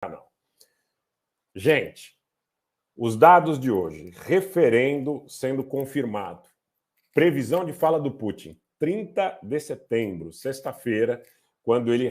canal. Gente, os dados de hoje, referendo sendo confirmado, previsão de fala do Putin, 30 de setembro, sexta-feira, quando ele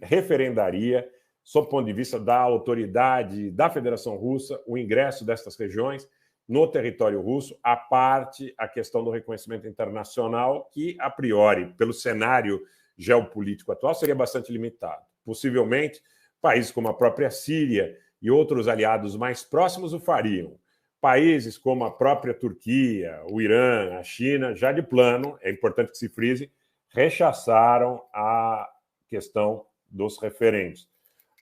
referendaria, sob o ponto de vista da autoridade da Federação Russa, o ingresso destas regiões no território russo, à parte a questão do reconhecimento internacional, que, a priori, pelo cenário geopolítico atual, seria bastante limitado. Possivelmente, países como a própria Síria e outros aliados mais próximos o fariam. Países como a própria Turquia, o Irã, a China, já de plano, é importante que se frise, rechaçaram a questão dos referendos.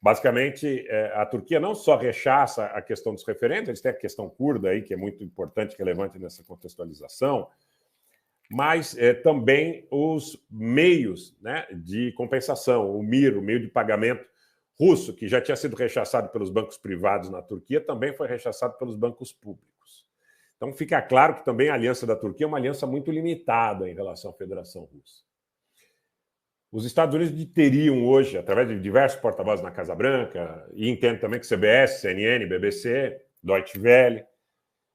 Basicamente, a Turquia não só rechaça a questão dos referendos, eles têm a questão curda aí, que é muito importante, relevante nessa contextualização, mas também os meios, né, de compensação, o MIR, o meio de pagamento russo, que já tinha sido rechaçado pelos bancos privados na Turquia, também foi rechaçado pelos bancos públicos. Então, fica claro que também a aliança da Turquia é uma aliança muito limitada em relação à Federação Russa. Os Estados Unidos teriam hoje, através de diversos porta-vozes na Casa Branca, e entendo também que CBS, CNN, BBC, Deutsche Welle,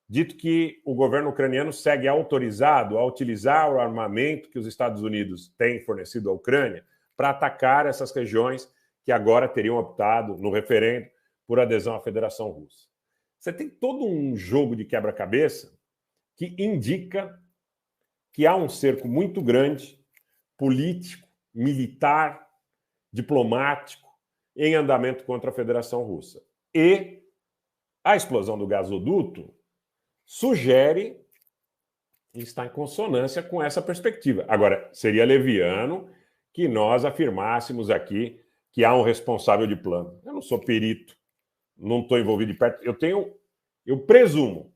dito que o governo ucraniano segue autorizado a utilizar o armamento que os Estados Unidos têm fornecido à Ucrânia para atacar essas regiões que agora teriam optado, no referendo, por adesão à Federação Russa. Você tem todo um jogo de quebra-cabeça que indica que há um cerco muito grande, político, militar, diplomático, em andamento contra a Federação Russa. E a explosão do gasoduto sugere e está em consonância com essa perspectiva. Agora, seria leviano que nós afirmássemos aqui que há um responsável de plano. Eu não sou perito, não estou envolvido de perto. Eu presumo,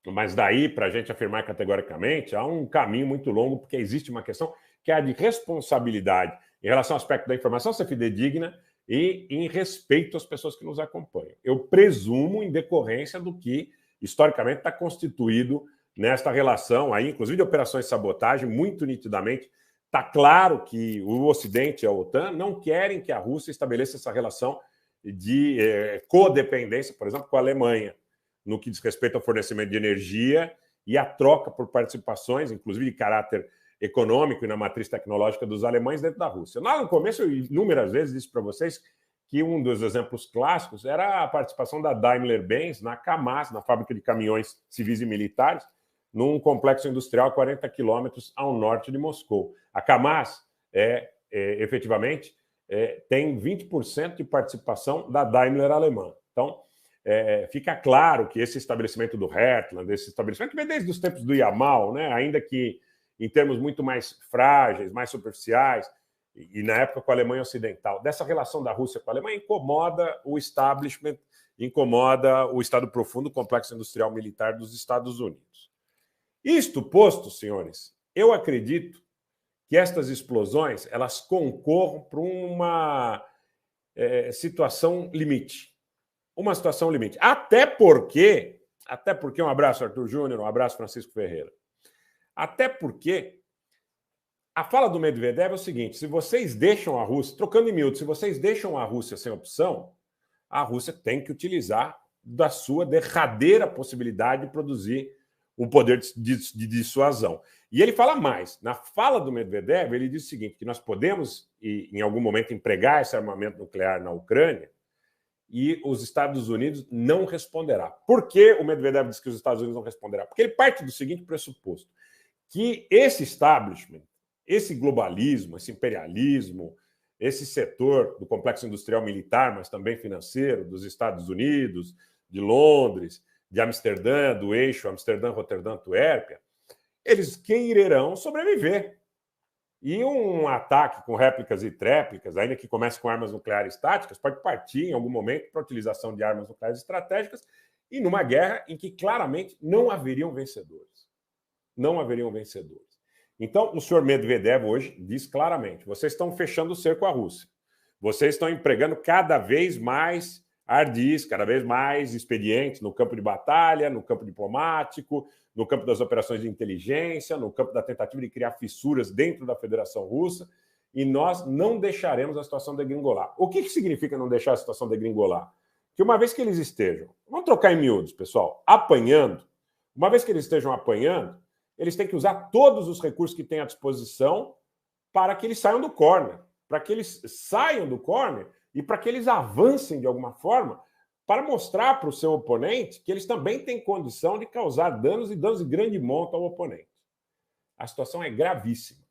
mas daí, para a gente afirmar categoricamente, há um caminho muito longo, porque existe uma questão que é a de responsabilidade em relação ao aspecto da informação ser fidedigna e em respeito às pessoas que nos acompanham. Eu presumo em decorrência do que, historicamente, está constituído nesta relação, aí, inclusive de operações de sabotagem, muito nitidamente. Está claro que o Ocidente e a OTAN não querem que a Rússia estabeleça essa relação de codependência, por exemplo, com a Alemanha, no que diz respeito ao fornecimento de energia e a troca por participações, inclusive de caráter econômico e na matriz tecnológica dos alemães dentro da Rússia. Lá no começo, eu inúmeras vezes disse para vocês que um dos exemplos clássicos era a participação da Daimler-Benz na Kamaz, na fábrica de caminhões civis e militares, num complexo industrial a 40 quilômetros ao norte de Moscou. A Kamaz, efetivamente, tem 20% de participação da Daimler alemã. Então, fica claro que esse estabelecimento do Heartland, esse estabelecimento que vem desde os tempos do Yamal, né, ainda que em termos muito mais frágeis, mais superficiais, e na época com a Alemanha Ocidental, dessa relação da Rússia com a Alemanha incomoda o establishment, incomoda o Estado profundo, o complexo industrial militar dos Estados Unidos. Isto posto, senhores, eu acredito que estas explosões elas concorram para uma situação limite. Uma situação limite. Até porque, um abraço, Arthur Júnior, um abraço, Francisco Ferreira. Até porque a fala do Medvedev é o seguinte: se vocês deixam a Rússia, trocando em miúdos, se vocês deixam a Rússia sem opção, a Rússia tem que utilizar da sua derradeira possibilidade de produzir um poder de dissuasão. E ele fala mais. Na fala do Medvedev, ele diz o seguinte, que nós podemos, em algum momento, empregar esse armamento nuclear na Ucrânia e os Estados Unidos não responderá. Por que o Medvedev diz que os Estados Unidos não responderá? Porque ele parte do seguinte pressuposto, que esse establishment, esse globalismo, esse imperialismo, esse setor do complexo industrial militar, mas também financeiro, dos Estados Unidos, de Londres, de Amsterdã, do eixo Amsterdã, Roterdã, Antuérpia, eles quererão sobreviver. E um ataque com réplicas e tréplicas, ainda que comece com armas nucleares táticas, pode partir em algum momento para a utilização de armas nucleares estratégicas e numa guerra em que claramente não haveriam vencedores. Não haveriam vencedores. Então, o senhor Medvedev hoje diz claramente, vocês estão fechando o cerco à Rússia. Vocês estão empregando cada vez mais ardis, cada vez mais expedientes no campo de batalha, no campo diplomático, no campo das operações de inteligência, no campo da tentativa de criar fissuras dentro da Federação Russa e nós não deixaremos a situação degringolar. O que significa não deixar a situação degringolar? Que uma vez que eles estejam, vamos trocar em miúdos, pessoal, apanhando, uma vez que eles estejam apanhando, eles têm que usar todos os recursos que têm à disposição para que eles saiam do corner, para que eles saiam do corner e para que eles avancem de alguma forma para mostrar para o seu oponente que eles também têm condição de causar danos e danos de grande monta ao oponente. A situação é gravíssima.